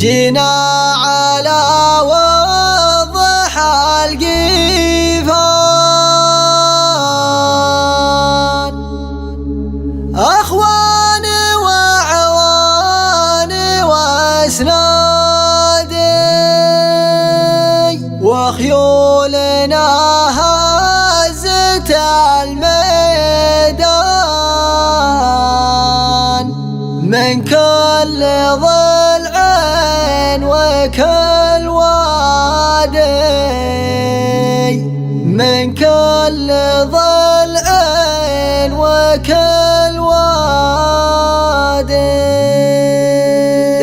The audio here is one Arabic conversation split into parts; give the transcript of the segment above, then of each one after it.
جينا على وضح القيفان، أخواني وعواني وأسنادي، وخيولنا هزت الميدان من كل ضلع وكل وادي، من كل ضلع وكل وادي.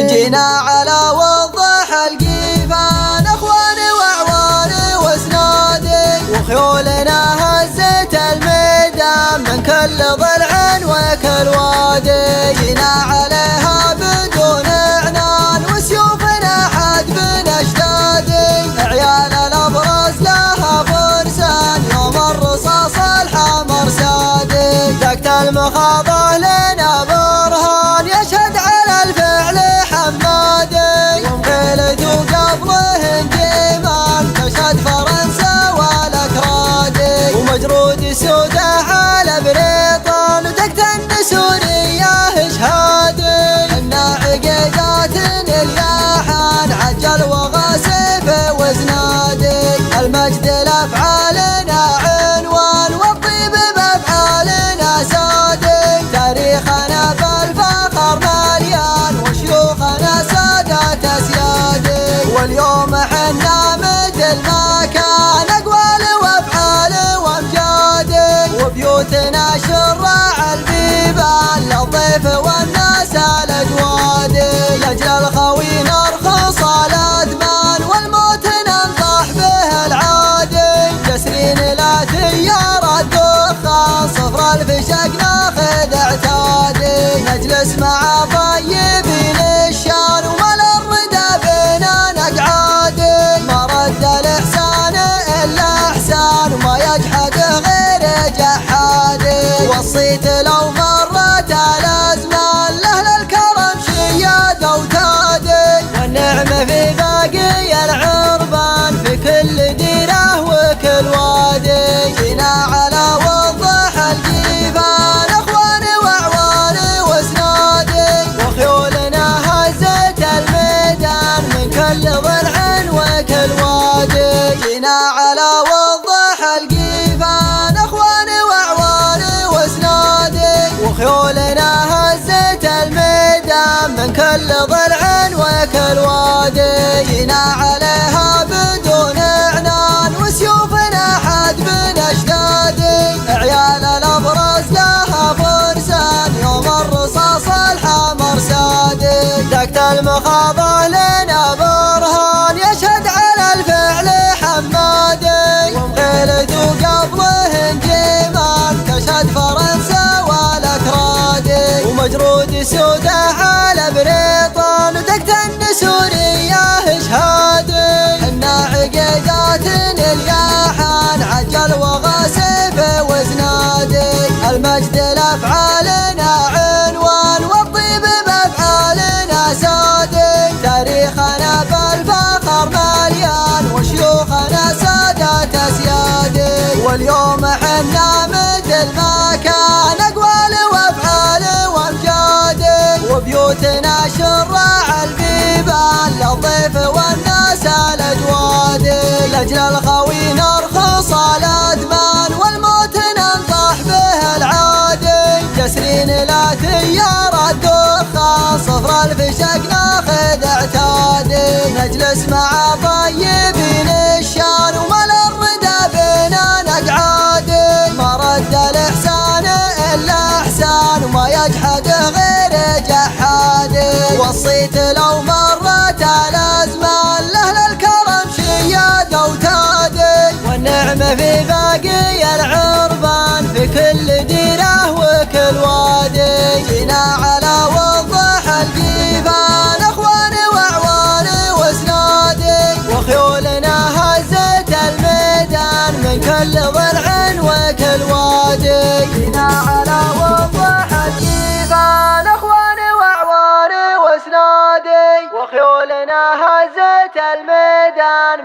جينا على وضح القيفان، أخواني وأعواني وأسنادي، وخيولنا هزت الميدان من كل ضلع وكل وادي. جينا عليها بدون عنان وسيوفنا حدب أجدادي، عيال الأبرز لها فرسان يوم الرصاص الحمر سادي. دقت المخاضة لنا برهان يشهد على الفعل حمادي، ومخيلد وقبضه جيمان تشهد فرنسا والأكرادي، ومجرود سوده على بريطان ودقت النسورية إشهادي. إنا عقيدات الياحان عجل وغاسف وزنادي، المجد لأفعالنا عنوان والطيب بأفعالنا سادي. تاريخنا بالفخر مليان وشيوخنا سادات أسيادي، واليوم حنا مثل ما كان أقوال وأفعال وأمجادي، وبيوتنا شراع البيبان للضيف والناس الأجوادي. لأجل الخوي نرخص الأدمان والموت ننطح به العادي، جسرين لا تيار الدخان صفر الفشق ناخذ اعتادي. نجلس مع طيبين الشان وملا الردى بينا نقعادي، ما رد الإحسان إلا إحسان وما يجحده غير جحادي. وصيت لو مرت الأزمان لأهل الكرم شياد أوتادي، والنعمة في باقي العربان في كل ديرة وكل وادي. جينا على وضح القيفان، أخواني وأعواني وأسنادي، وخيولنا هزت الميدان من كل ضلع وكل وادي. جينا على وضح القيفان، أخواني وأعواني وأسنادي، وخيولنا هزت الميدان من كل ضلع وكل وادي. جينا عليها بدون عنان وسيوفنا حدب أجدادي، عيال الأبرز لها فرسان يوم الرصاص الحمر سادي. دقت المخاضة لنا برهان يشهد على الفعل حمادي، ومخيلد وقبضه جيمان تشهد فرنسا والأكرادي، ومجرود سوده على بريطان ودقت النسورية إشهادي. إنا عقيدات الياحان عجل وغاسف وزنادي، المجد لأفعالنا عنوان والطيب بأفعالنا سادي. تاريخنا بالفخر مليان وشيوخنا سادات أسيادي، واليوم حنا مثل ما كان أقوال وأفعال وأمجادي، وبيوتنا شراع البيبان للضيف والناس الأجوادي. لأجل الخوي نرخص الأدمان والموت ننطح به العادي، جسرين لا تيار الدخان صفر الفشق ناخذ اعتادي. نجلس مع طيبين الشان وملا الردى بينا نقعادي، ما رد الإحسان إلا إحسان وما يجحده غير جحادي. وصيت لو مرت الأزمان لأهل الكرم شياد أوتادي، والنعمة في باقي العربان في كل ديرة وكل وادي. جينا على وضح القيفان، أخواني وأعواني وأسنادي، وخيولنا هزت الميدان من كل ضلع وكل وادي. جينا على وضح القيفان، أخواني وأعواني وأسنادي، وخيولنا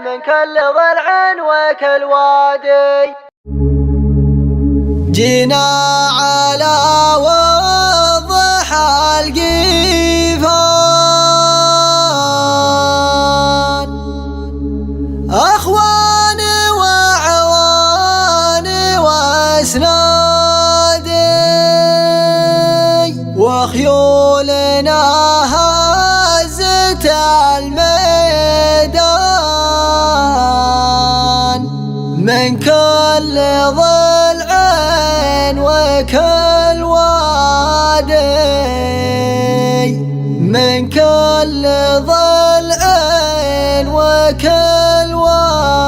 من كل ضلع وكل وادي. جينا على وضح القيفان أخواني وعواني وأسنادي وخيولنا هزت الميدان من كل ضلع وكل وادي من كل ضلع وكل وادي.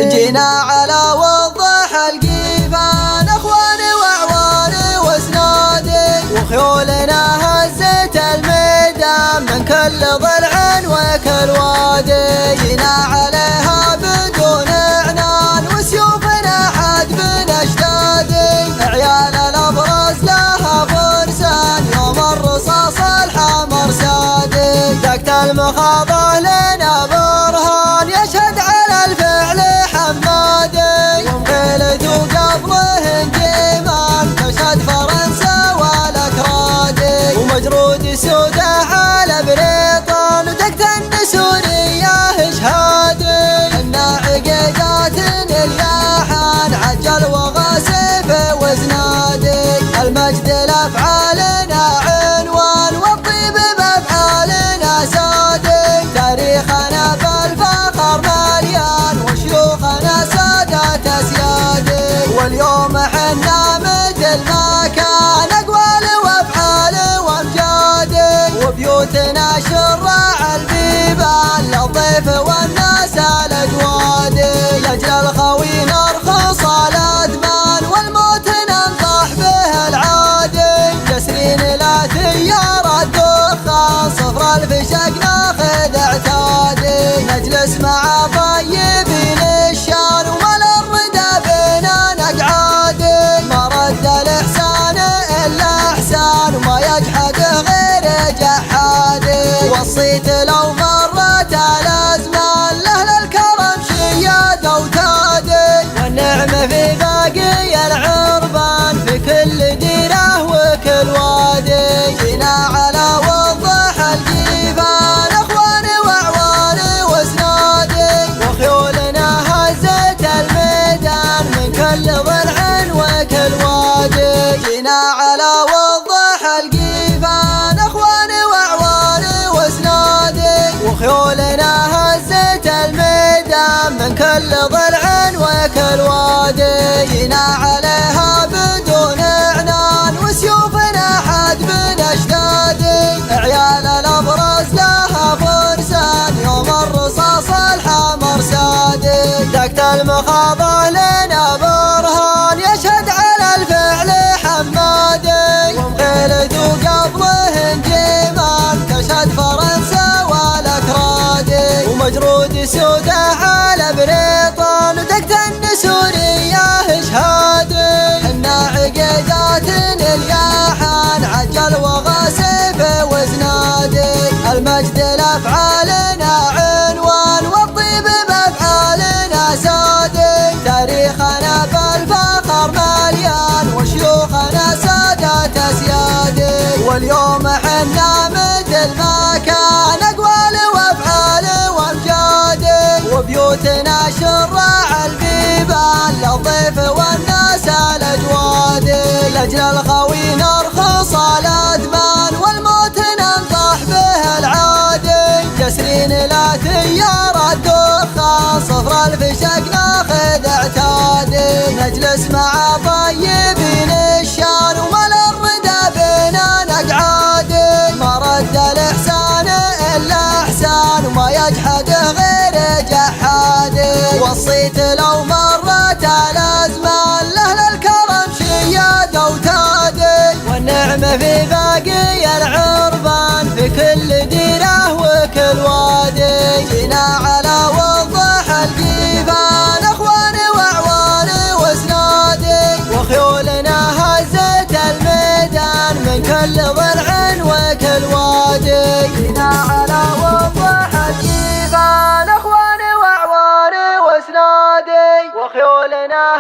جينا على وضح القيفان أخواني وعواني وأسنادي وخيولنا هزت الميدان من كل ضلع وكل وادي. جينا عليها بدون عنان وسيوفنا حد بنشتادي عيال الأبرز لها فرسان يوم الرصاص الحمر سادي. دقت المخاضة لنا برهان يشهد على الفعل حمادي ومخيلد وقبله انجيمان تشهد فرنسا والأكرادي ومجرود سوده على بريطان ودقت النسورية إشهادي إنا عقيدات الياحان عجل وغاسف وزنادي. المجد لأفعالنا عنوان والطيب بأفعالنا سادي تاريخنا بالفخر مليان وشيوخنا سادة أسيادي. واليوم حنا مثل ما كان أقوال وأفعال وأمجادي وبيوتنا شراع البيبان للضيف والناس الأجوادي. لأجل الخوي نرخص الأدمان والموت ننطح به العادي جسرين لا ثيار الدخان صفر الفشق ناخذ اعتادي. نجلس مع طيبين الشان ومال الردى بينا نقعادي ما رد الإحسان إلا إحسان وما يجحده غير جحادي. وصيت لو مرت الأزمان لأهل الكرم شيادة وتادي والنعمة في باقي العربان في كل ديرة وكل وادي. جينا على وضح القيفان أخواني وعواني وأسنادي وخيولنا هزت الميدان من كل ضلع وكل وادي. جينا على وضح القيفان أخواني وعواني وأسنادي وخيولنا هزت الميدان من كل ضلع وكل وادي. جينا عليها بدون عنان وسيوفنا حد بنشتادي عيال الأبرز لها فرسان يوم الرصاص الحمر سادي. دقت المخاضة لنا برهان يشهد على الفعل حمادي ومخيلد وقبله انجيمان تشهد فرنسا والأكرادي ومجرود سوده على بريطان ودقت النسورية إشهادي. إنا عقيدات الياحان عجل وغاسف وزنادي. المجد لأفعالنا عنوان والطيب بأفعالنا سادي تاريخنا بالفخر مليان وشيوخنا سادة أسيادي. واليوم حنا مثل ما كان أقوال وأفعال وأمجادي وبيوتنا شراع البيبان للضيف والناس الأجوادي. لأجل الخوي نرخص الأدمان والموت ننطح به العادي جسرين لا ثيار الدخان صفر الفشق ناخذ اعتادي. نجلس مع طيبين الشان ومال الردى بينا نقعادي ما رد الإحسان إلا إحسان وما يجحده غير جحادي. وصيت لو مرت الأزمان لأهل الكرم شيادة وتادي والنعمة في باقي العربان في كل ديرة وكل وادي. جينا على وضح القيفان أخواني وعواني وأسنادي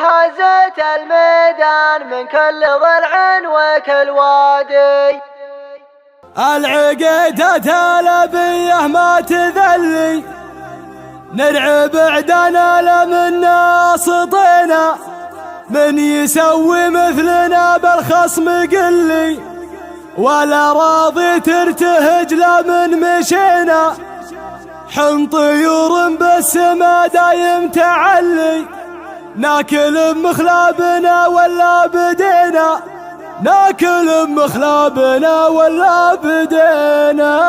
هزت الميدان من كل ضلع وكل وادي. العقيدة تلبيه ما تذلي، نرعب عدنا لمنا سطينا، من يسوي مثلنا بالخصم قلي، ولا راضي ترتهج لمن مشينا، حن طيور بالسما دايم تعلي، ناكل مخلابنا ولا بدينا، ناكل مخلابنا ولا بدينا.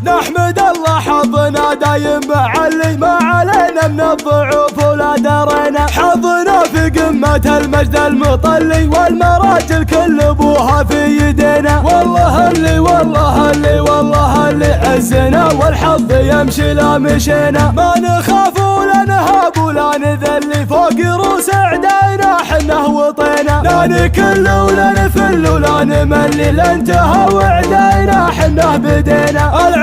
نحمد الله حظنا دايم معلي، ما علينا من الضعوف ولا درينا، حظنا في قمة المجد المطلي، والمراجل كل ابوها في يدينا، والله اللي والله اللي والله اللي عزنا، والحظ يمشي لا مشينا، ما نخاف ولا نهاب ولا نذلي، فوق روس اعدائنا حنا وطينا، لا نكل ولا نفل ولا نملي، لانتهى واعدائنا حنا بدينا.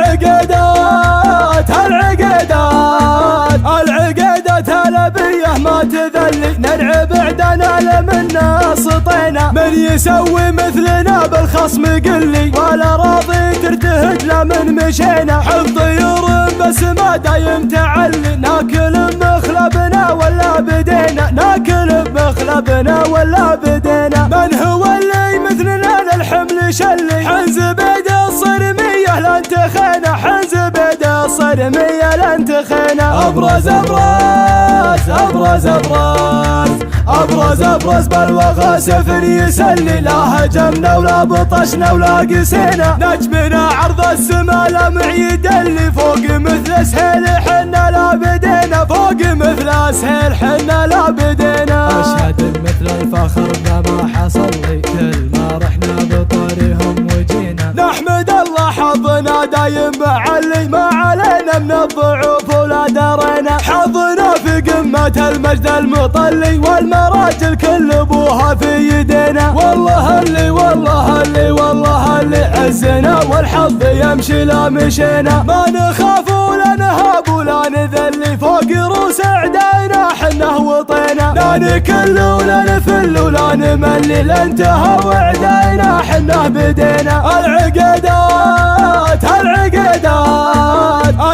العقيدات العبية ما تذلي، نرعب عدنا لمنا سطينا، من يسوي مثلنا بالخصم قلي، ولا راضي ترتهج لمن مشينا، حب طيور بس ما دايم تعلي، ناكل مخلبنا ولا بدينا، ناكل مخلبنا ولا بدينا، من هو اللي مثلنا للحمل شلي، حنز بيد الصرمية لن تخينا، حنز بيد الصرمية لن تخينا، أبرز أبرز أبرز أبرز أبرز أبرز بالوغى سفر يسلي، لا هجمنا ولا بطشنا ولا قسينا، نجمنا عرض السما لمع يدلي، فوق مثل سهيل حنا لا بدينا، فوق مثل سهيل حنا لا بدينا. أشهد مثل الفخر ما حصل لي، كل ما رحنا بطريهم وجينا، نحمد الله حظنا دايم معلي، ما علينا من الضعوف ولا درينا، حظنا في قمة المجد المطلي، والمراجل كل ابوها في يدينا، والله اللي والله اللي والله اللي عزنا، والحظ يمشي لا مشينا، ما نخاف ولا نهاب ولا نذلي، فوق روس اعدائنا حنا وطينا، لا نكل ولا نفل ولا نملي، لانتهى واعدائنا حنا بدينا.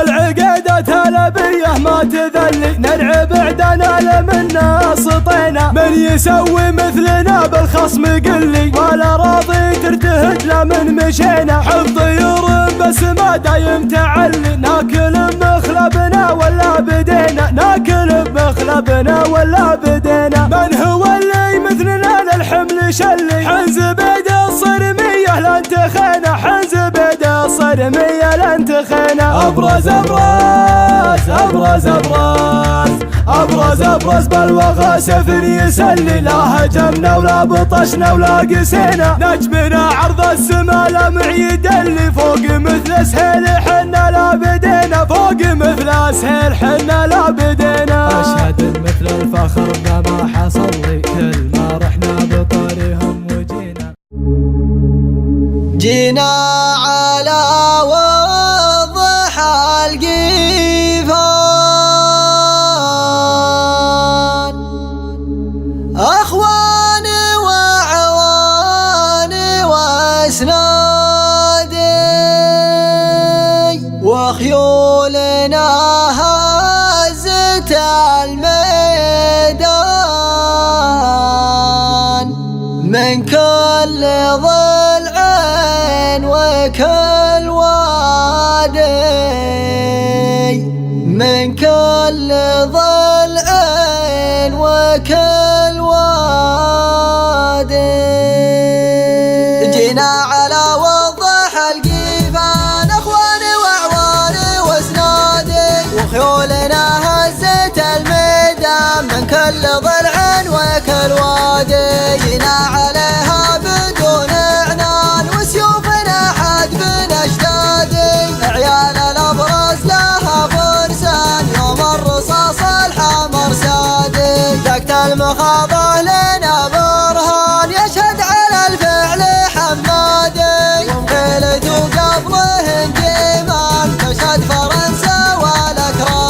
العقيدات العبية ما تذلي، نرعب عدنا لمنا سطينا، من يسوي مثلنا بالخصم قلي، ولا راضي ترتهج لمن مشينا، حب طيور بس ما دايم تعلي، ناكل مخلبنا ولا بدينا، ناكل مخلبنا ولا بدينا، من هو اللي مثلنا للحمل شلي، حنز بيد الصرمية لن تخينا، حنز بيد الصرمية لن تخينا، أبرز أبرز أبرز أبرز أبرز أبرز بالوغى سفر يسلي، لا هجمنا ولا بطشنا ولا قسينا، نجمنا عرض السما لمع يدلي، فوق مثل سهيل حنا لا بدينا، فوق مثل سهيل حنا لا بدينا. أشهد مثل الفخر ما حصل لي، كل ما رحنا بطريهم وجينا، جينا على وضح القيفان، أخواني وعواني وأسنادي، وخيولنا هزت الميدان، من كل ضلع وكل وادي، من كل ضلع وكل وادي. جينا على وضح القيفان، اخواني واعواني واسنادي، وخيولنا هزت الميدان، من كل ضلع وكل وادي، جينا عليها بدون اعنان، وسيوفنا حدب اشدادي، عيال الابرز لها فرسان، يوم الرصاص الحمر سادي، دقت المخاضة لنا برهان، يشهد على الفعل حمادي، ومقيلته قبله جيمان، تشهد فرنسا والاكرام.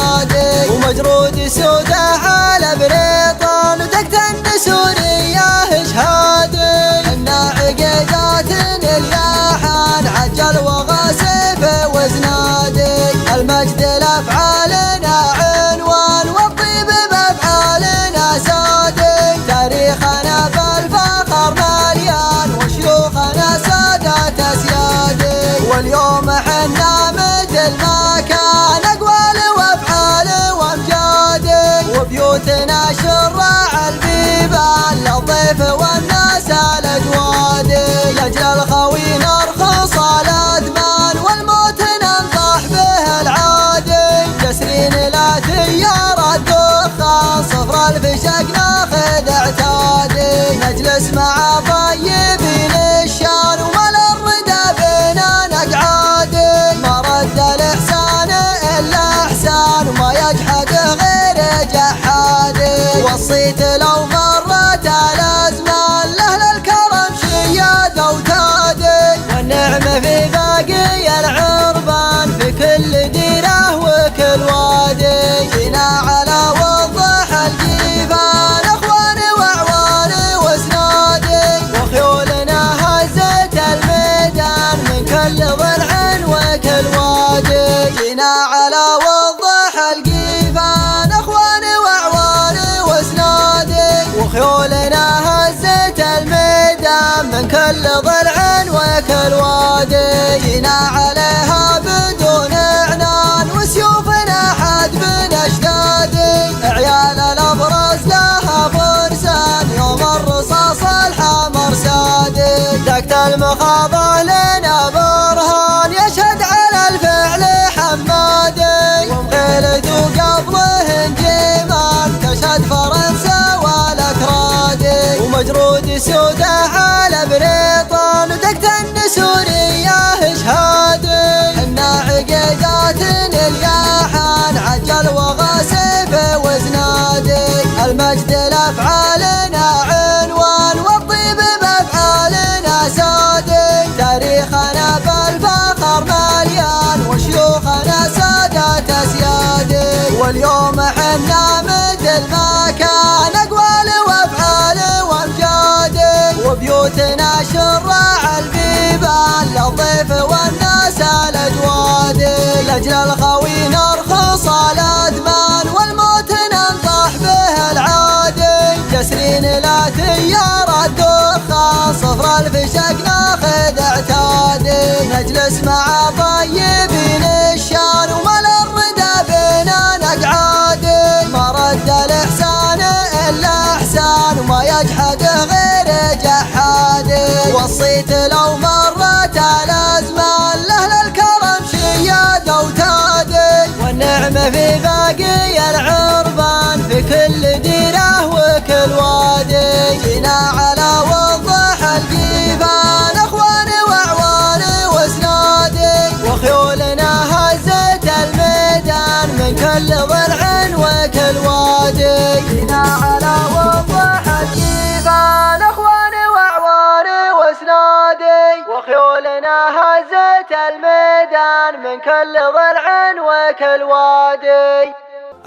من كل ضلع وكل وادي، جينا عليها بدون عنان وسيوفنا حدب أجدادي، عيال الأبرز لها فرسان يوم الرصاص الحمر سادي، دقت المخاضة لنا برهان يشهد على الفعل حمادي، ومغيلته قبله جيمان تشهد فرنسا والأكرادي، ومجرود سوده على بريطان ودقت النسورية إشهادي، حنا عقيدات الياحان عجل وغاسف وزنادي، المجد لأفعالنا عنوان والطيب بأفعالنا سادي، تاريخنا بالفخر مليان وشيوخنا سادة أسيادي، واليوم حنا مثل ما كان أقوال وأفعال وأمجادي، وبيوتنا شراع البيبان للضيف والناس الأجوادي، لأجل الخوي نرخص الأدمان والموت ننطح به العادي، جسرين لا تيار الدخان صفر الفشق ناخذ اعتادي، نجلس مع طيبين الشان ومال الردى بينا نقعادي، ما رد الإحسان إلا إحسان وما يجحده غير جحادي، وصيت لو مرت الأزمان لأهل الكرم شياد وتادي، والنعمة في باقي العربان في كل ديره وكل وادي، جينا على وضح الجيفان أخواني وأعواني وسنادي، وخيولنا هزت الميدان من كل ضلع وكل وادي، جينا على وضح الجيفان أخواني وأعواني وسنادي، وخيولنا هزت الميدان من كل ضلع وكل وادي.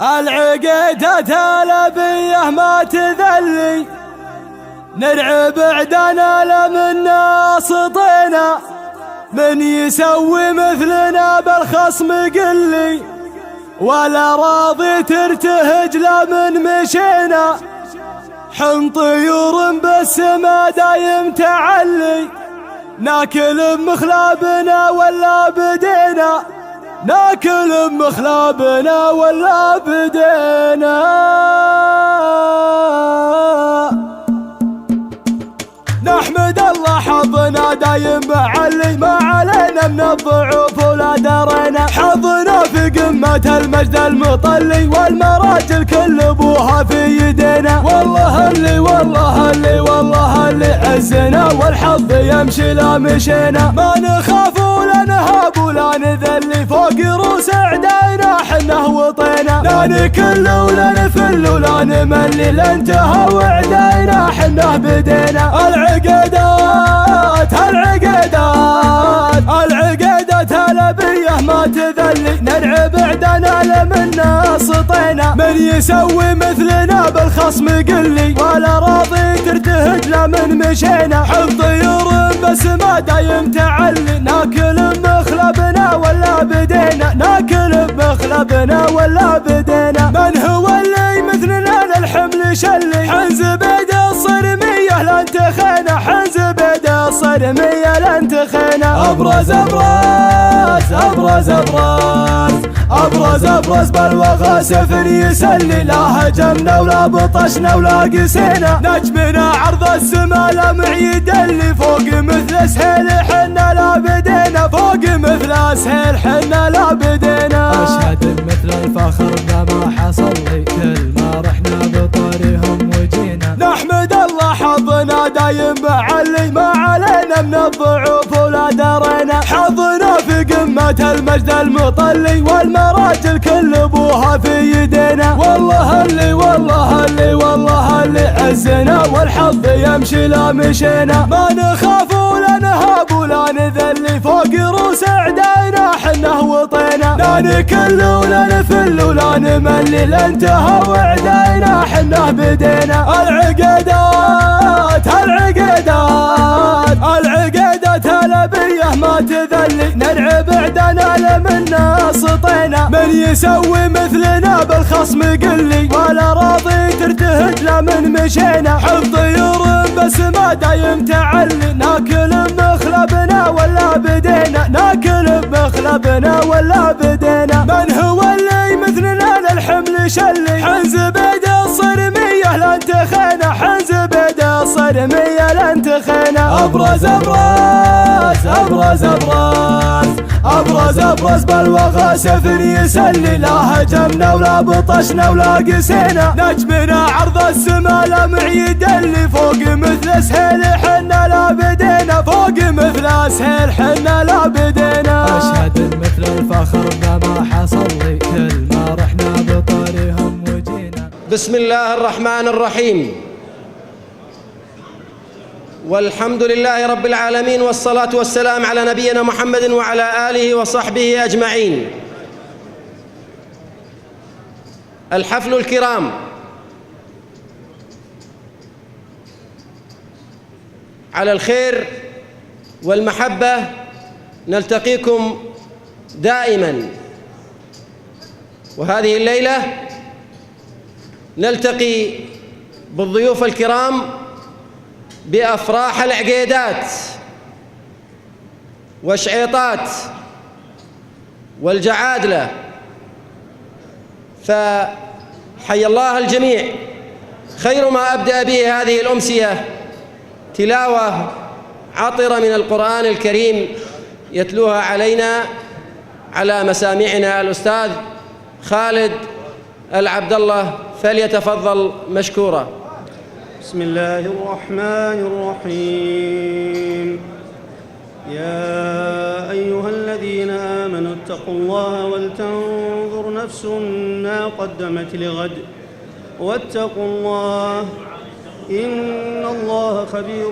العقيدة الأبية ما تذلي، نرعب عدنا لمنا سطينا، من يسوي مثلنا بالخصم قلي، ولا راضي ترتهج لمن مشينا، حن طيور بالسما دايم تعلي، ناكل مخلابنا ولا بدينا، ناكل مخلابنا ولا بدينا. نحمد الله حظنا دايم معلي، ما علينا من الضعوف ولا درينا، حظنا في قمة المجد المطلي، والمراجل كل ابوها في يدينا، والله اللي والله اللي والله اللي عزنا، والحظ يمشي لا مشينا، ما نخاف ولا نهاب ولا نذلي، فوق روس اعدائنا حنا وطينا، لا نكل ولا نفل ولا نملي، لانتهى واعدائنا حنا بدينا. العقيدات الأبية ما تذلي، نرعب عدنا لمنا سطينا، من يسوي مثلنا بالخصم قلي، ولا راضي ترتهج لمن مشينا، حب طيور بس ما دايم تعلي، ناكل مخلبنا ولا بدينا، ناكل مخلبنا ولا بدينا، من هو اللي مثلنا للحمل شلي، حنز بيد الصرمية لن تخينا، حنز بيد الصرمية لن تخينا، أبرز أبرز أبرز أبرز أبرز أبرز بالوغى سفر يسلي، لا هجمنا ولا بطشنا ولا قسينا، نجمنا عرض السما لمع يدلي، فوق مثل سهيل حنا لا بدينا، فوق مثل سهيل حنا لا بدينا. أشهد مثل الفخر ما حصل لي، كل ما رحنا بطريهم وجينا، نحمد الله حظنا دايم معلي، ما علينا من الضعوف ولا درينا، حظنا في قمة المجد المطلي، والمراجل كل ابوها في يدينا، والله اللي والله اللي والله اللي عزنا، والحظ يمشي لا مشينا، ما نخاف ولا نهاب ولا نذلي، فوق روس اعدائنا حنا وطينا، لا نكل ولا نفل ولا نملي، لانتهى واعدائنا حنا بدينا. العقيدات الأبية ما تذلي، نرعب عدنا لمنا سطينا، من يسوي مثلنا بالخصم قلي، ولا راضي ترتهج لمن مشينا، حب طيور السما دايم تعلي، ناكل بمخلبنا ولا بدينا، ناكل بمخلبنا ولا بدينا. من هو اللي مثلنا للحمل شلي؟ حنز بيد الصرمية لن تخينا، حنز بيد الصرمية لن تخينا. ابرز ابرز ابرز ابرز ابرز ابرز بالوغى سفر يسلي، لا هجمنا ولا بطشنا ولا قسينا. نجمنا عرض السما لمع يدلي، فوق مثل سهيل حنا لا بدينا، فوق مثل سهيل حنا لا بدينا. أشهد مثل الفخر ما حصل لي، كل ما رحنا بطريهم وجينا. بسم الله الرحمن الرحيم، والحمد لله رب العالمين، والصلاة والسلام على نبينا محمد وعلى آله وصحبه أجمعين. الحفل الكرام، على الخير والمحبة نلتقيكم دائما، وهذه الليلة نلتقي بالضيوف الكرام بأفراح العقيدات والشعيطات والجعادلة، فحي الله الجميع. خير ما أبدأ به هذه الأمسية تلاوة عطرة من القرآن الكريم يتلوها علينا على مسامعنا الأستاذ خالد العبد الله، فليتفضل مشكورا. بسم الله الرحمن الرحيم. يا أيها الذين آمنوا اتقوا الله ولتنظر نفس ما قدمت لغد واتقوا الله إن الله خبير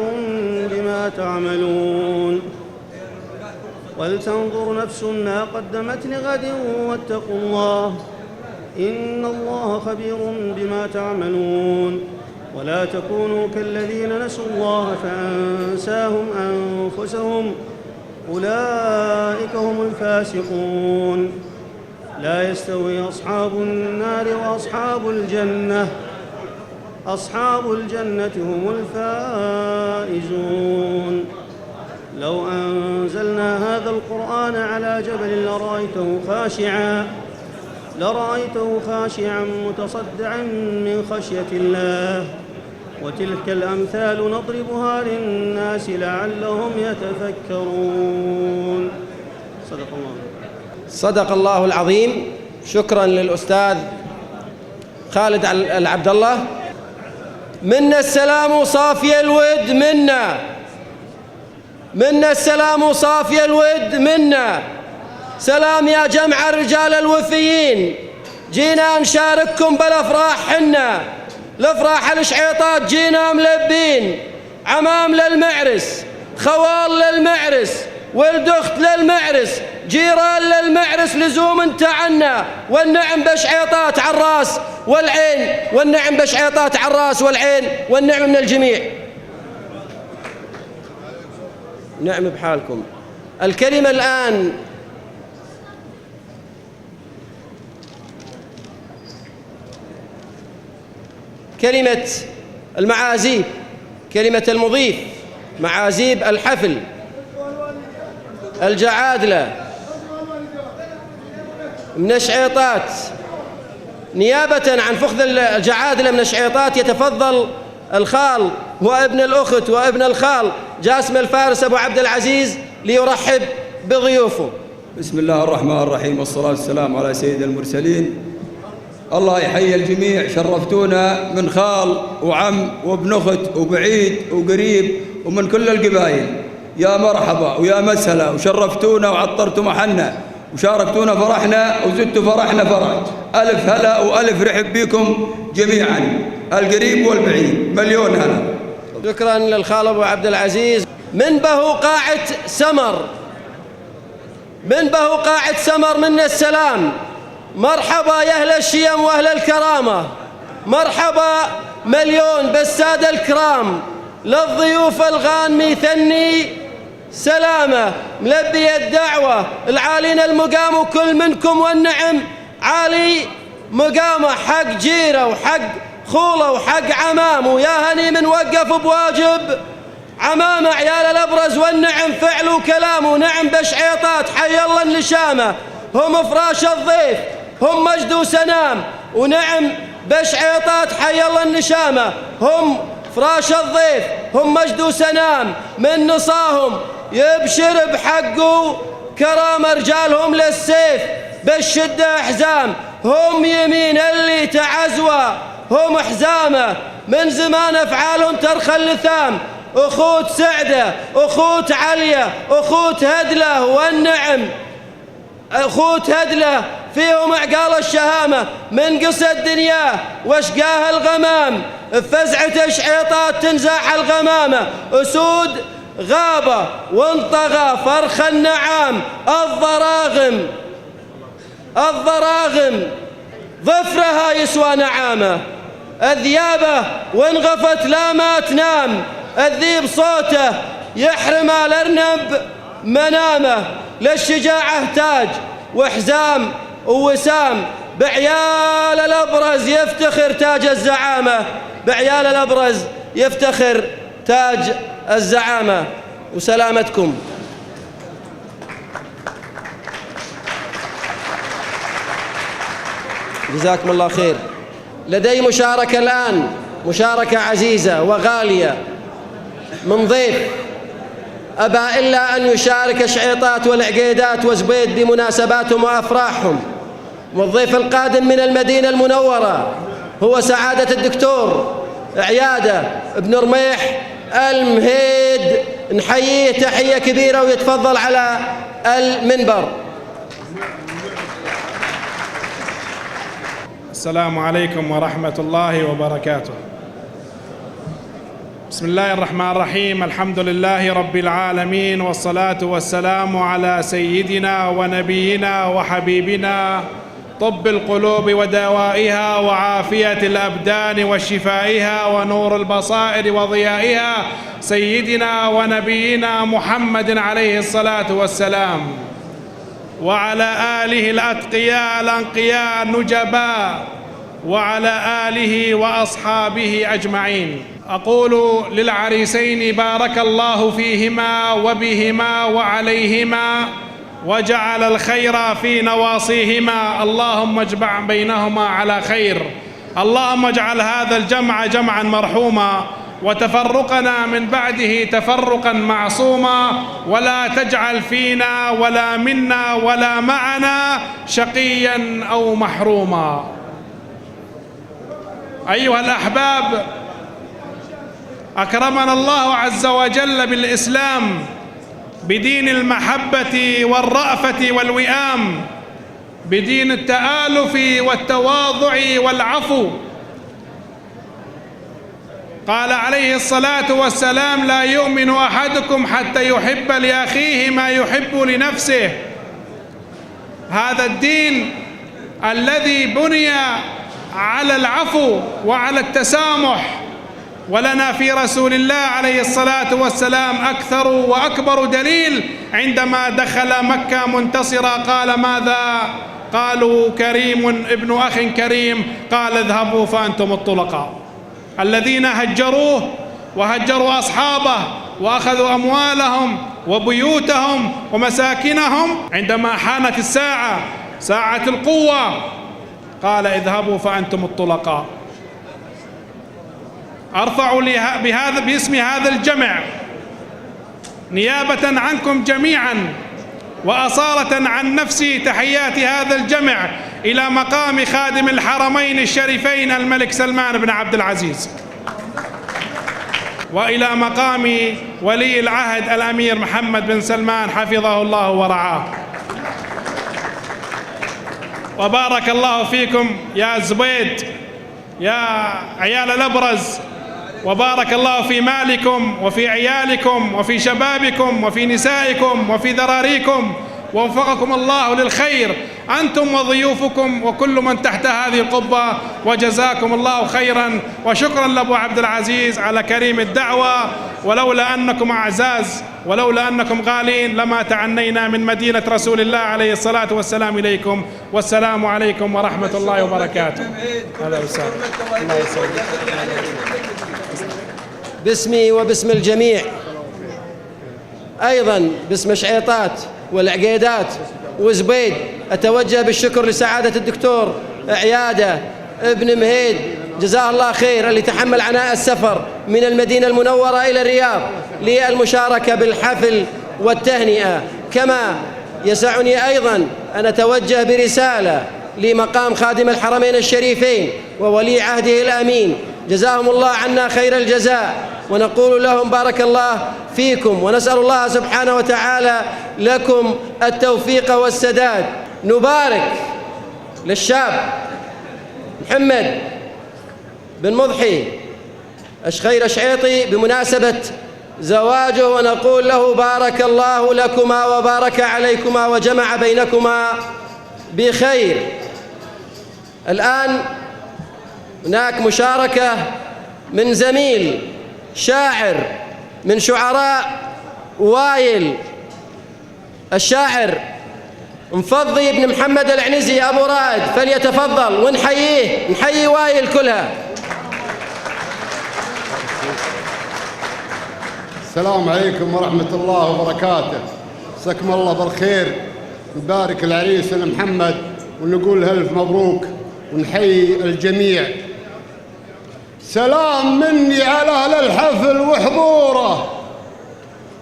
بما تعملون. ولتنظر نفس ما قدمت لغد واتقوا الله إن الله خبير بما تعملون. ولا تكونوا كالذين نسوا الله فأنساهم أنفسهم أولئك هم الفاسقون. لا يستوي أصحاب النار وأصحاب الجنة، أصحاب الجنة هم الفائزون. لو أنزلنا هذا القرآن على جبل لرأيته خاشعا متصدعا من خشية الله. وتلك الأمثال نضربها للناس لعلهم يتفكرون. صدق الله العظيم. شكرا للأستاذ خالد العبد الله. منا السلام صافي الود منا السلام صافي الود منا. سلام يا جمع الرجال الوفيين، جينا نشارككم بالأفراح حنا، الأفراح الشعيطات جينا ملبين. عمام للمعرس، خوال للمعرس، ولد أخت للمعرس، جيران للمعرس، لزوم انت عنا. والنعم بشعيطات على الراس والعين، والنعم بشعيطات على الراس والعين، والنعم من الجميع. نعم بحالكم. الكلمة الآن كلمة المعازيب، كلمة المضيف، معازيب الحفل، الجعادلة من الشعيطات. نيابة عن فخذ الجعادلة من الشعيطات يتفضل الخال وابن الأخت وابن الخال جاسم الفارس أبو عبد العزيز ليرحب بضيوفه. بسم الله الرحمن الرحيم، والصلاة والسلام على سيد المرسلين. الله يحيي الجميع، شرفتونا من خال وعم وابن أخت وبعيد وقريب ومن كل القبائل. يا مرحبا ويا مسهلا، وشرفتونا وعطرتوا محنا وشاركتونا فرحنا وزدتوا فرحنا فرح. ألف هلا وألف رحب بكم جميعا، القريب والبعيد، مليون هلا. شكرا للخال أبو عبد العزيز. منبه قاعة سمر، منبه قاعة سمر منا السلام. مرحبا يا أهل الشيم وأهل الكرامة، مرحبا مليون بالسادة الكرام. للضيوف الغانمي ثني سلامة، ملبي الدعوة العالين المقام، وكل منكم والنعم عالي مقامة، حق جيرة وحق خوله وحق عمام، ويا هني من وقف بواجب عمام عيال الأبرز والنعم فعل وكلام، ونعم بشعيطات حي الله النشامة هم فراش الضيف هم مجد وسنام، ونعم بشعيطات حي الله النشامة هم فراش الضيف هم مجد وسنام، من نصاهم يبشر بحقه كرام رجالهم للسيف بالشدة أحزام، هم يمين اللي تعزوى هم حزامة من زمان أفعالهم ترخى اللثام، أخوت سعدة أخوت عليا أخوت هدلة والنعم أخوت هدلة فيهم أعقال الشهامة، من قصة الدنيا واشقاها الغمام بفزعة شعيطات تنزاح الغمامة، أسود غابة وانطغى فرخ النعام، الضراغم ظفرها يسوى نعامة، الذيابة وانغفت لا ما تنام، الذيب صوته يحرم الأرنب منامه، للشجاعة تاج وحزام ووسام، بعيال الأبرز يفتخر تاج الزعامة، بعيال الأبرز يفتخر تاج الزعامة. وسلامتكم. جزاكم الله خير. لدي مشاركة الآن، مشاركة عزيزة وغالية من ضيف أبى إلا أن يشارك شعيطات والعقيدات وزبيد بمناسباتهم وأفراحهم، والضيف القادم من المدينة المنورة هو سعادة الدكتور عيادة بن رميح المهيد، نحييه تحية كبيرة ويتفضل على المنبر. السلام عليكم ورحمة الله وبركاته. بسم الله الرحمن الرحيم، الحمد لله رب العالمين، والصلاة والسلام على سيدنا ونبينا وحبيبنا طب القلوب ودوائها وعافية الأبدان وشفائها ونور البصائر وضيائها، سيدنا ونبينا محمد عليه الصلاة والسلام، وعلى آله الأتقياء الأنقياء النجباء، وعلى آله وأصحابه أجمعين. أقول للعريسين بارك الله فيهما وبهما وعليهما، وجعل الخير في نواصيهما، اللهم اجمع بينهما على خير، اللهم اجعل هذا الجمع جمعا مرحوما، وتفرقنا من بعده تفرقا معصوما، ولا تجعل فينا ولا منا ولا معنا شقيا أو محروما. أيها الأحباب، أكرمنا الله عز وجل بالإسلام، بدين المحبة والرأفة والوئام، بدين التآلف والتواضع والعفو. قال عليه الصلاة والسلام: لا يؤمن أحدكم حتى يحب لأخيه ما يحب لنفسه. هذا الدين الذي بني على العفو وعلى التسامح، ولنا في رسول الله عليه الصلاة والسلام أكثر وأكبر دليل عندما دخل مكة منتصرا قال ماذا؟ قالوا: كريم ابن أخ كريم. قال: اذهبوا فأنتم الطلقاء. الذين هجروه وهجروا أصحابه وأخذوا أموالهم وبيوتهم ومساكنهم، عندما حانت الساعة، ساعة القوة، قال: اذهبوا فأنتم الطلقاء. أرفع باسم هذا الجمع نيابة عنكم جميعا وأصالة عن نفسي تحيات هذا الجمع إلى مقام خادم الحرمين الشريفين الملك سلمان بن عبد العزيز، وإلى مقام ولي العهد الأمير محمد بن سلمان حفظه الله ورعاه. وبارك الله فيكم يا زبيد، يا عيال الأبرز، وبارك الله في مالكم وفي عيالكم وفي شبابكم وفي نسائكم وفي ذراريكم، ووفقكم الله للخير أنتم وضيوفكم وكل من تحت هذه القبة، وجزاكم الله خيرا. وشكرا لأبو عبد العزيز على كريم الدعوة، ولولا أنكم أعزاز ولولا أنكم غالين لما تعنينا من مدينة رسول الله عليه الصلاة والسلام إليكم. والسلام عليكم ورحمة الله وبركاته. هلا وسهلا. الله يسعدك. باسمي وباسم الجميع، أيضا باسم شعيطات والعقيدات وزبيد، أتوجه بالشكر لسعادة الدكتور عيادة ابن مهيد جزاه الله خير، اللي تحمل عناء السفر من المدينة المنورة إلى الرياض للمشاركة بالحفل والتهنئة. كما يسعني أيضا أن أتوجه برسالة لمقام خادم الحرمين الشريفين وولي عهده الأمين، جزاهم الله عنا خير الجزاء، ونقول لهم بارك الله فيكم، ونسأل الله سبحانه وتعالى لكم التوفيق والسداد. نبارك للشاب محمد بن مضحي الشخير الشعيطي بمناسبة زواجه، ونقول له بارك الله لكما وبارك عليكما وجمع بينكما بخير. الآن هناك مشاركة من زميل شاعر من شعراء وايل، الشاعر مفضي بن محمد العنزي أبو رائد، فليتفضل ونحييه، نحيي وايل كلها. السلام عليكم ورحمة الله وبركاته. مساكم الله بالخير، نبارك العريس محمد ونقول ألف مبروك ونحيي الجميع. سلام مني على أهل الحفل وحضوره،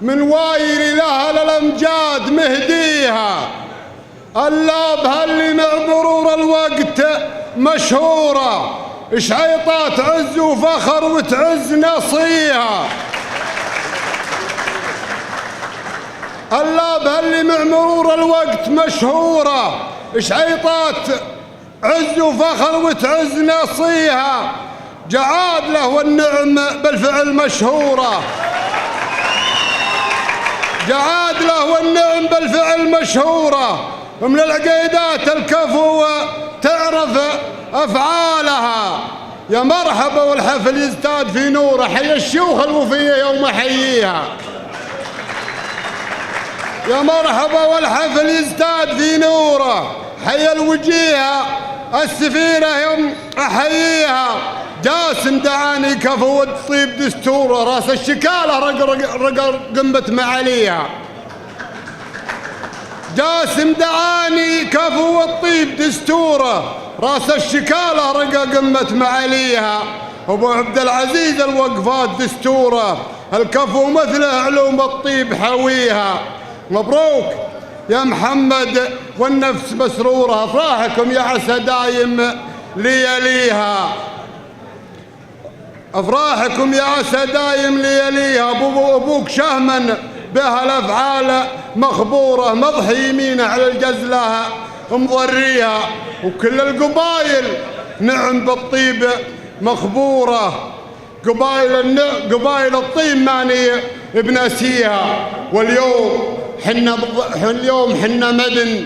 من وايل إلى أهل الأمجاد مهديها، اللابها اللي مع مرور الوقت مشهورة، شعيطات عز وفخر وتعز نصيها. اللابها اللي مع مرور الوقت مشهورة، شعيطات عز وفخر وتعز نصيها، جعاد له والنعم بالفعل مشهورة، جعاد له والنعم بالفعل مشهورة. ومن العقيدات الكفو تعرف أفعالها، يا مرحبا والحفل يزداد في نوره، حي الشيوخ الوفية يوم أحييها. يا مرحبا والحفل يزداد في نوره، حي الوجيهة السفيرة يوم أحييها. جاسم دعاني كفو الطيب دستوره، راس الشكالة رقر قمة معاليها. جاسم دعاني كفو الطيب دستوره، راس الشكالة رقى قمة معاليها. أبو عبد العزيز الوقفات دستوره، الكفو مثله علوم الطيب حويها. مبروك يا محمد والنفس مسرورة، أفراحكم يا عسى دايم ليليها، أفراحكم يا عسى دايم ليليها. أبوك شهما بها الأفعال مخبورة، مضحي يمينه على الجزلة مضريها، وكل القبايل نعم بالطيب مخبورة، قبايل الطيب ماني بناسيها. واليوم حنا مدن،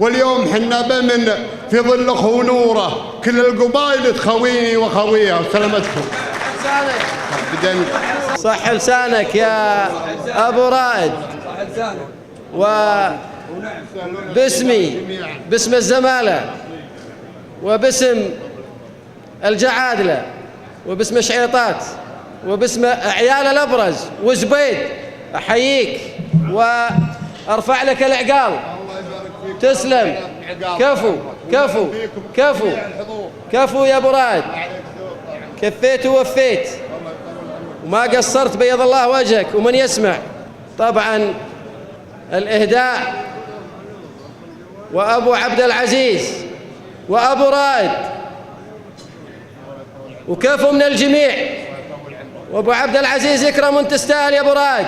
واليوم حنا بمن في ظل اخو نوره، كل القبايل تخويني وخويها. وسلامتكم. صح لسانك يا أبو رائد. وباسمي باسم الزمالة وباسم الجعادلة وباسم شعيطات وباسم عيال الأبرز وزبيد أحييك وأرفع لك العقال. تسلم. كفو كفو كفو كفو يا أبو رائد، كفيت ووفيت وما قصرت، بيض الله وجهك. ومن يسمع طبعا الإهداء وأبو عبد العزيز وأبو رائد، وكفو من الجميع. وأبو عبد العزيز يكرم وانت تستاهل يا أبو رائد.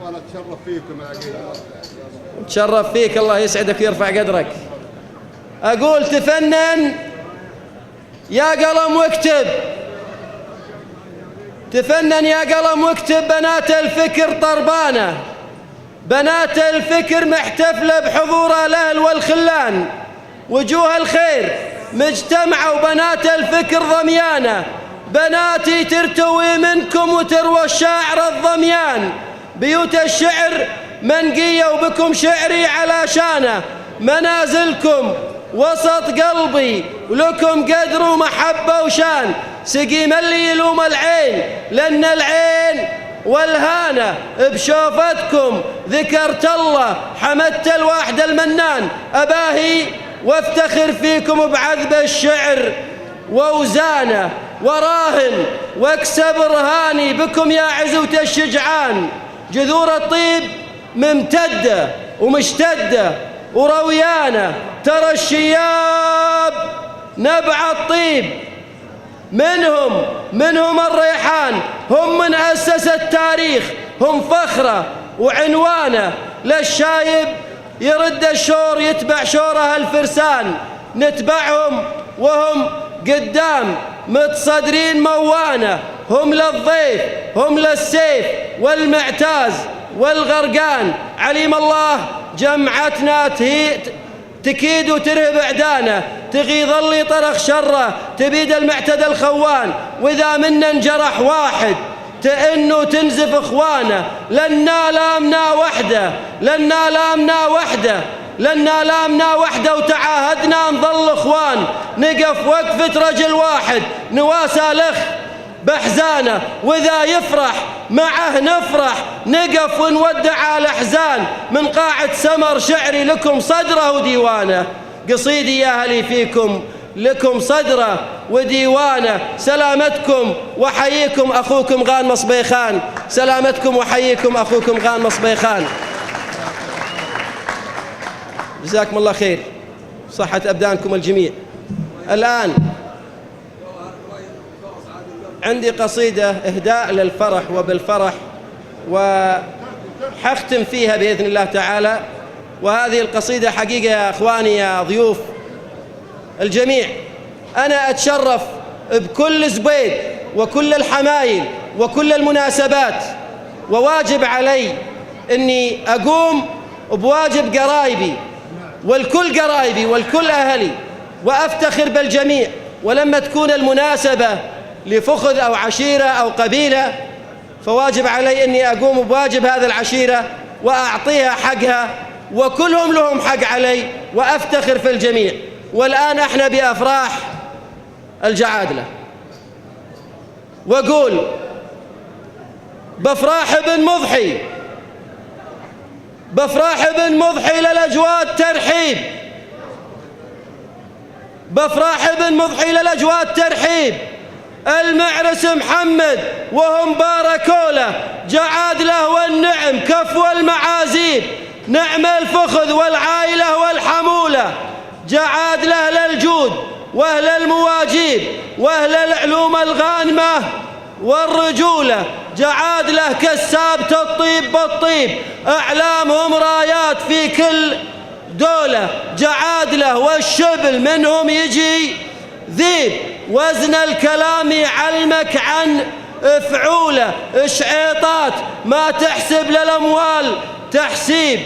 وانا اتشرف فيكم يا عقيل. تشرف فيك، الله يسعدك ويرفع قدرك. أقول تفنن يا قلم واكتب، تفنن يا قلم واكتب، بنات الفكر طربانة، بنات الفكر محتفلة بحضور الأهل والخلان، وجوه الخير مجتمعة وبنات الفكر ضميانة، بناتي ترتوي منكم وتروى الشاعر الضميان، بيوت الشعر منقية وبكم شعري على شانه، منازلكم وسط قلبي ولكم قدر ومحبة وشان، سقيم اللي يلوم العين لأن العين والهانة بشوفتكم ذكرت الله، حمدت الواحد المنان، أباهي وافتخر فيكم بعذب الشعر ووزانه، وراهن واكسب رهاني بكم يا عزوة الشجعان، جذور الطيب ممتدة ومشتدة ورويانة، ترى الشياب نبع الطيب منهم الريحان، هم من أسس التاريخ، هم فخرة وعنوانه، للشايب يرد الشور يتبع شوره الفرسان، نتبعهم وهم قدام متصدرين موانه، هم للضيف هم للسيف والمعتاز والغرقان، عليم الله جمعتنا تكيد وترهب اعدانه، تغيظ اللي طرخ شره، تبيد المعتدى الخوان، واذا منا انجرح واحد تئن وتنزف اخوانه، لنا لامنا وحده لنا لامنا وحده لنا لامنا وحده، وتعاهدنا نظل اخوان، نقف وقفة رجل واحد نواسى لخ بحزانه، واذا يفرح معه نفرح، نقف ونودع الاحزان، من قاعة سمر شعري لكم صدره وديوانه، قصيدي يا هلي فيكم لكم صدره وديوانه، سلامتكم وحييكم اخوكم غان مصبيخان، سلامتكم وحييكم اخوكم غان مصبيخان. جزاكم الله خير، صحة أبدانكم الجميع. الآن عندي قصيدة إهداء للفرح وبالفرح، وحختم فيها بإذن الله تعالى. وهذه القصيدة حقيقة يا أخواني يا ضيوف الجميع، أنا أتشرف بكل زبيد وكل الحمايل وكل المناسبات، وواجب علي أني أقوم بواجب قرايبي والكل قرايبي والكل أهلي، وأفتخر بالجميع. ولما تكون المناسبة لفخذ أو عشيرة أو قبيلة، فواجب علي أني أقوم بواجب هذا العشيرة وأعطيها حقها، وكلهم لهم حق علي، وأفتخر في الجميع. والآن احنا بأفراح الجعادلة، وأقول بفراح بن مضحي، بفراح بن مضحي للأجواد ترحيب، بفراح بن مضحي للأجواد ترحيب، المعرس محمد وهم باركوا له، جعادله والنعم كفو المعازيب، نعم الفخذ والعائلة والحمولة، جعادله للجود وأهل المواجيب وأهل العلوم الغانمة والرجولة، جعادله كالسابت الطيب بالطيب، أعلامهم رايات في كل دولة، جعادله والشبل منهم يجي ذيب، وزن الكلام يعلمك عن فعوله، شعيطات ما تحسب للأموال تحسيب،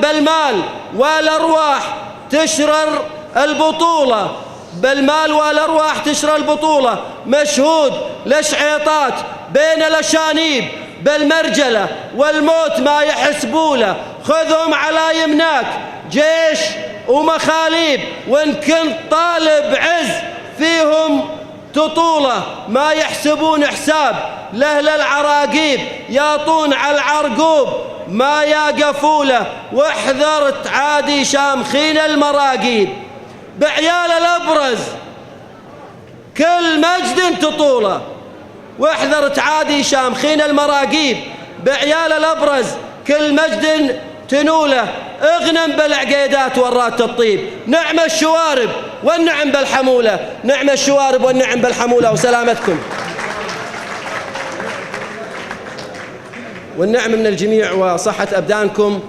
بالمال والأرواح تشرر البطولة، بالمال والأرواح تشرى البطولة، مشهود لشعيطات بين الأشانيب، بالمرجلة والموت ما يحسبوله، خذهم على يمناك جيش ومخاليب، وإن كنت طالب عز فيهم تطولة، ما يحسبون حساب لأهل العراقيب، ياطون على العرقوب ما يقفوله، واحذرت عادي شامخين المراقيب، بعيال الأبرز كل مجد تطوله، واحذرت عادي شامخين المراقيب، بعيال الأبرز كل مجد تنوله، اغنم بالعقيدات ورات الطيب، نعم الشوارب والنعم بالحمولة، نعم الشوارب والنعم بالحمولة، وسلامتكم والنعم من الجميع وصحة أبدانكم،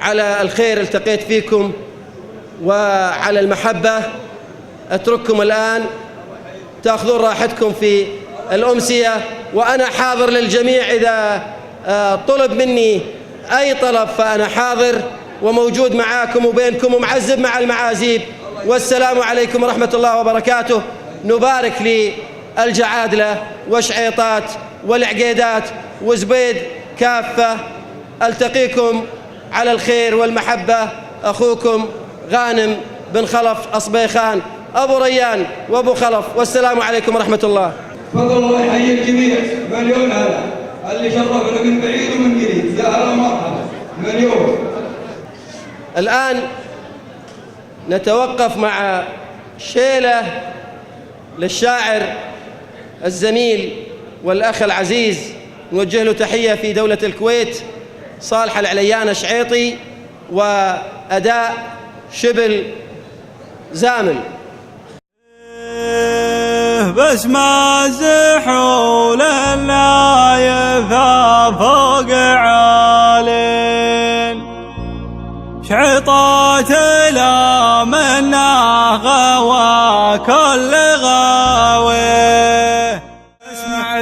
على الخير التقيت فيكم وعلى المحبة. أترككم الآن تأخذون راحتكم في الأمسية، وأنا حاضر للجميع، إذا طلب مني أي طلب فأنا حاضر وموجود معاكم وبينكم ومعزب مع المعازيب والسلام عليكم ورحمة الله وبركاته. نبارك للجعادلة وشعيطات والعقيدات وزبيد كافة. ألتقيكم على الخير والمحبة. أخوكم غانم بن خلف أصبيخان أبو ريان وأبو خلف، والسلام عليكم ورحمة الله. تفضل الله يحيي الجميع. مليون هلا اللي شرفنا من بعيد ومن قريب، يا هلا ومرحبا مليون. الآن نتوقف مع شيلة للشاعر الزميل والأخ العزيز، نوجه له تحية في دولة الكويت، صالح العليان شعيطي، وأداء شبل زامل. بس ما زحول النايفة فوق عالين، شعطات لا منا غوا كل غاوي.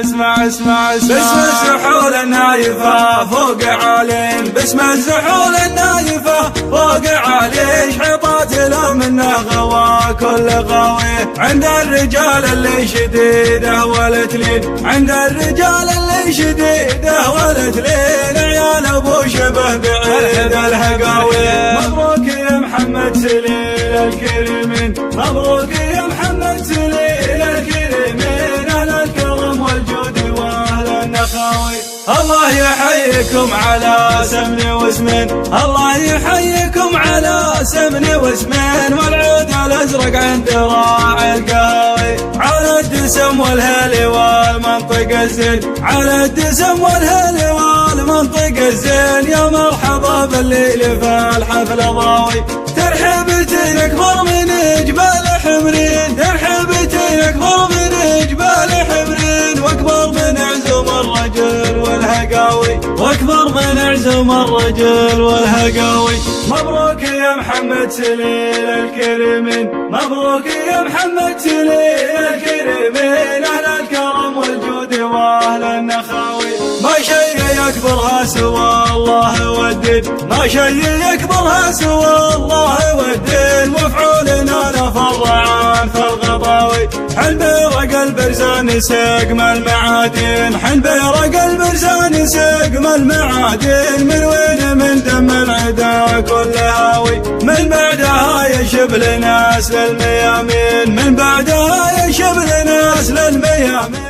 اسمع باسم الزحول النايفة فوق عالين، باسم الزحول النايفة فوق عالين، شعطات لا منا غوا كل غاوي. عند الرجال اللي شديده والتلين، عند الرجال اللي شديده والتلين، عيال ابو شبه بعيد الحقاوي. مبروك يا محمد سليل الكريمين، مبروك يا محمد سليل الكريمين، اهل الكرم والجود واهل النخاوي. الله يحييكم على سمن واسمين، الله يحييكم على سمن واسمين، والعود الازرق عند راعي القهاوي. على الدسم والهلي والمنطق الزين، على الدسم والهلي والمنطق الزين، يا مرحبا بالليل في الحفل ضاوي. ترحيبتي اكبر من جبال حمرين، ترحيبتي اكبر من جبال حمرين، واكبر من عزم الرجل والهقاوي، واكبر من عزم الرجل والهقاوي. مبروك يا محمد سليل الكريمين، مبروك يا محمد سليل الكريمين، اهل الكرم والجود واهل النخاوي. ما شيء يكبرها سوى الله والدين، ما شيء يكبرها سوى الله والدين، مفعولنا نفر عن الغضاوي. حن بيرق البرزان سقم المعادن، حن بيرق البرزان سقم المعادن، من وين من دم العدا كل هاوي. من بعدها يشب لناس للميامين، من بعدها يشب لناس للميامين.